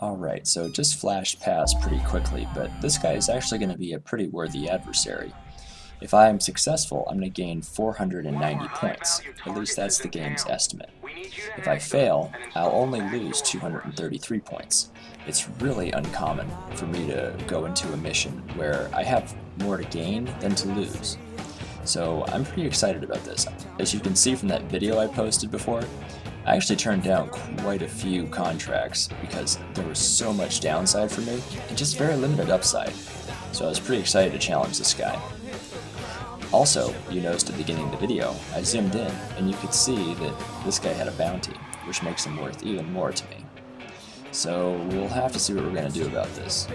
Alright, so it just flashed past pretty quickly, but this guy is actually going to be a pretty worthy adversary. If I am successful, I'm going to gain 490 points. At least that's the game's estimate. If I fail, I'll only lose 233 points. It's really uncommon for me to go into a mission where I have more to gain than to lose. So I'm pretty excited about this. As you can see from that video I posted before, I actually turned down quite a few contracts because there was so much downside for me and just very limited upside. So I was pretty excited to challenge this guy. Also, you noticed at the beginning of the video, I zoomed in and you could see that this guy had a bounty, which makes him worth even more to me. So we'll have to see what we're going to do about this.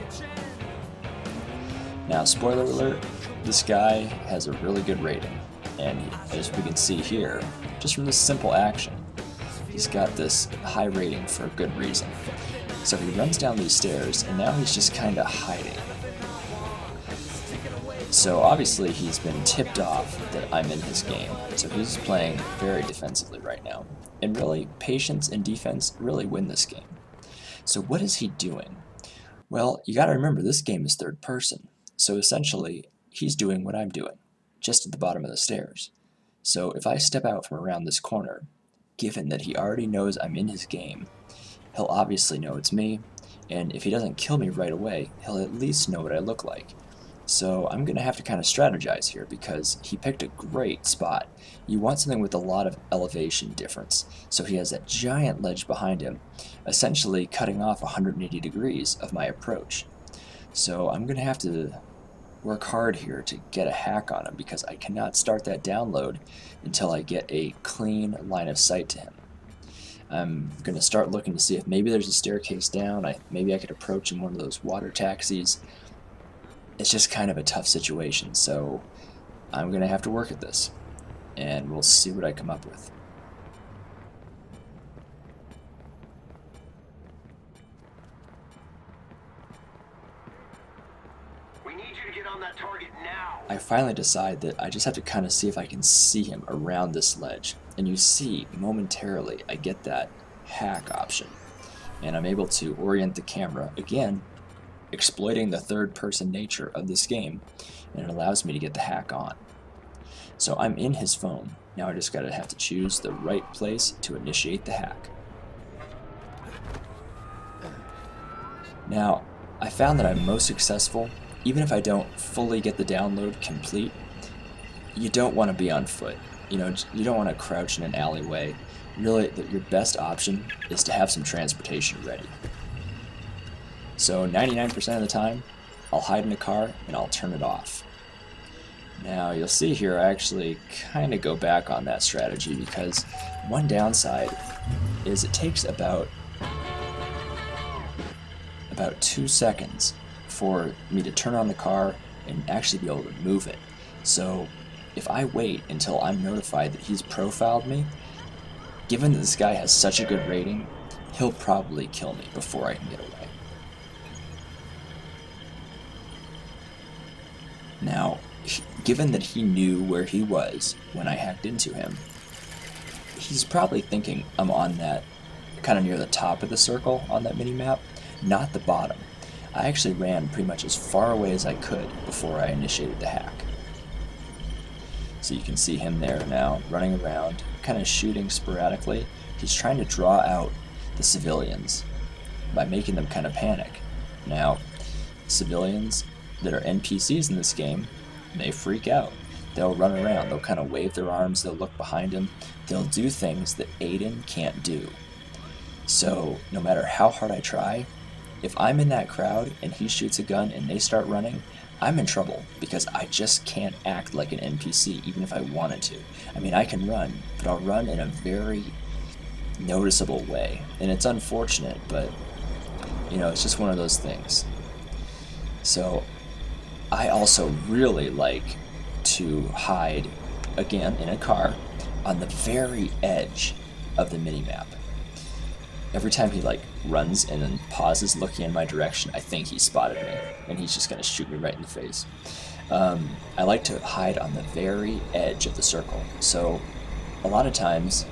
Now, spoiler alert, this guy has a really good rating, and as we can see here, just from this simple action, he's got this high rating for a good reason. So he runs down these stairs, and now he's just kind of hiding. So obviously he's been tipped off that I'm in his game, so he's playing very defensively right now. And really, patience and defense really win this game. So what is he doing? Well, you gotta remember this game is third person, so essentially he's doing what I'm doing, just at the bottom of the stairs. So if I step out from around this corner, given that he already knows I'm in his game, he'll obviously know it's me, and if he doesn't kill me right away, he'll at least know what I look like. So I'm going to have to kind of strategize here because he picked a great spot. You want something with a lot of elevation difference. So he has that giant ledge behind him, essentially cutting off 180 degrees of my approach. So I'm going to have to work hard here to get a hack on him because I cannot start that download until I get a clean line of sight to him. I'm going to start looking to see if maybe there's a staircase down. Maybe I could approach in one of those water taxis. It's just kind of a tough situation, so I'm going to have to work at this, and we'll see what I come up with. We need you to get on that target now. I finally decide that I just have to kind of see if I can see him around this ledge, and you see, momentarily, I get that hack option, and I'm able to orient the camera, again, exploiting the third-person nature of this game, and it allows me to get the hack on. So I'm in his phone. Now I just gotta have to choose the right place to initiate the hack. Now, I found that I'm most successful, even if I don't fully get the download complete. You don't want to be on foot. You don't want to crouch in an alleyway. Really, your best option is to have some transportation ready. So 99% of the time, I'll hide in a car and I'll turn it off. Now you'll see here I actually kind of go back on that strategy because one downside is it takes about 2 seconds for me to turn on the car and actually be able to move it. So if I wait until I'm notified that he's profiled me, given that this guy has such a good rating, he'll probably kill me before I can get away. Now, given that he knew where he was when I hacked into him, he's probably thinking I'm on that kind of near the top of the circle on that mini-map, not the bottom. I actually ran pretty much as far away as I could before I initiated the hack. So you can see him there now, running around, kind of shooting sporadically. He's trying to draw out the civilians by making them kind of panic. Now, civilians that are NPCs in this game, they freak out. They'll run around, they'll kind of wave their arms, they'll look behind them, they'll do things that Aiden can't do. So no matter how hard I try, if I'm in that crowd and he shoots a gun and they start running, I'm in trouble because I just can't act like an NPC even if I wanted to. I mean, I can run, but I'll run in a very noticeable way. And it's unfortunate, but it's just one of those things. So I also really like to hide, again, in a car on the very edge of the minimap. Every time he runs and then pauses looking in my direction, I think he spotted me and he's just going to shoot me right in the face. I like to hide on the very edge of the circle. So a lot of times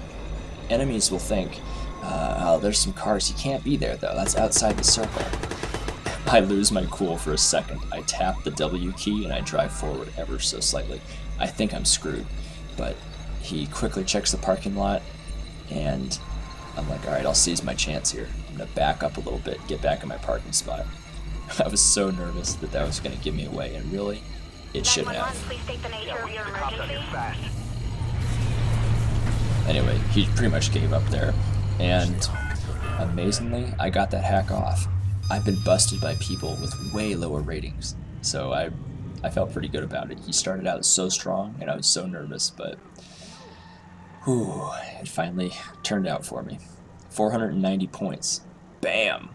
enemies will think Oh, there's some cars. He can't be there, though. That's outside the circle. I lose my cool for a second. I tap the W key and I drive forward ever so slightly. I think I'm screwed, but he quickly checks the parking lot, and I'm like, alright, I'll seize my chance here. I'm going to back up a little bit, get back in my parking spot. I was so nervous that that was going to give me away, and really, it should have. Please state the nature of your emergency. Anyway, he pretty much gave up there, and amazingly, I got that hack off. I've been busted by people with way lower ratings, so I felt pretty good about it. He started out so strong, and I was so nervous, but whew, it finally turned out for me. 490 points. Bam!